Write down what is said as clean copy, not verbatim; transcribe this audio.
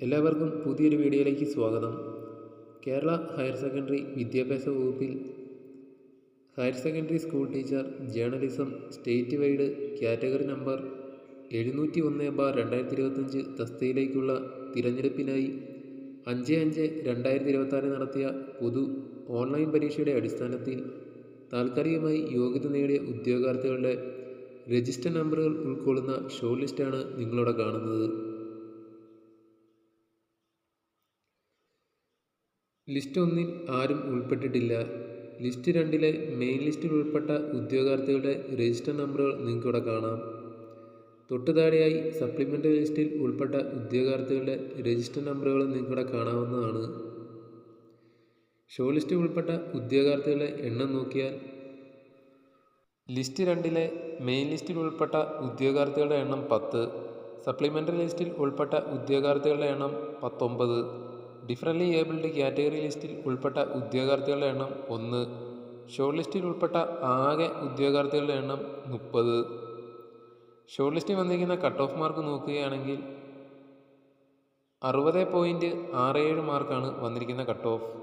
എല്ലാവർക്കും പുതിയൊരു വീഡിയോയിലേക്ക് സ്വാഗതം. കേരള ഹയർ സെക്കൻഡറി വിദ്യാഭ്യാസ വകുപ്പിൽ higher secondary school teacher journalism state wide category number 701/2025 തസ്തികയിലേക്കുള്ള തിരഞ്ഞെടുപ്പിനായി 5/5/2026 നടത്തിയ പൊതു ഓൺലൈൻ പരീക്ഷയുടെ അടിസ്ഥാനത്തിൽ താൽക്കാലികമായി യോഗ്യത നേടിയ ഉദ്യോഗാർത്ഥികളുടെ രജിസ്റ്റർ നമ്പറുകൾ ഉൾക്കൊള്ളുന്ന ഷോർട്ട് ലിസ്റ്റാണ് നിങ്ങളിവിടെ കാണുന്നത്. ലിസ്റ്റ് 1-ൽ ആരും ഉൾപ്പെട്ടിട്ടില്ല. ലിസ്റ്റ് 2-ലെ മെയിൻ ലിസ്റ്റിൽ ഉൾപ്പെട്ട ഉദ്യോഗാർത്ഥികളുടെ രജിസ്റ്റർ നമ്പറുകൾ നിങ്ങൾക്കിവിടെ കാണാം. തൊട്ടു താഴെയായി സപ്ലിമെൻ്ററി ലിസ്റ്റിൽ ഉൾപ്പെട്ട ഉദ്യോഗാർത്ഥികളുടെ രജിസ്റ്റർ നമ്പറുകൾ നിങ്ങൾക്കിവിടെ കാണാവുന്നതാണ്. ഷോർട്ട് ലിസ്റ്റിൽ ഉൾപ്പെട്ട ഉദ്യോഗാർത്ഥികളുടെ എണ്ണം നോക്കിയാൽ ലിസ്റ്റ് 2-ലെ മെയിൻ ലിസ്റ്റിൽ ഉൾപ്പെട്ട ഉദ്യോഗാർത്ഥികളുടെ എണ്ണം 10, സപ്ലിമെൻ്ററി ലിസ്റ്റിൽ ഉൾപ്പെട്ട ഉദ്യോഗാർത്ഥികളുടെ എണ്ണം 19, ഡിഫറൻ്റ്ലി ഏബിൾഡ് കാറ്റഗറി ലിസ്റ്റിൽ ഉൾപ്പെട്ട ഉദ്യോഗാർത്ഥികളുടെ എണ്ണം 1, ഷോർട്ട് ലിസ്റ്റിൽ ഉൾപ്പെട്ട ആകെ ഉദ്യോഗാർത്ഥികളുടെ എണ്ണം 30. ഷോർട്ട് ലിസ്റ്റിൽ വന്നിരിക്കുന്ന കട്ട് ഓഫ് മാർക്ക് നോക്കുകയാണെങ്കിൽ 60.67 മാർക്കാണ് വന്നിരിക്കുന്ന കട്ട് ഓഫ്.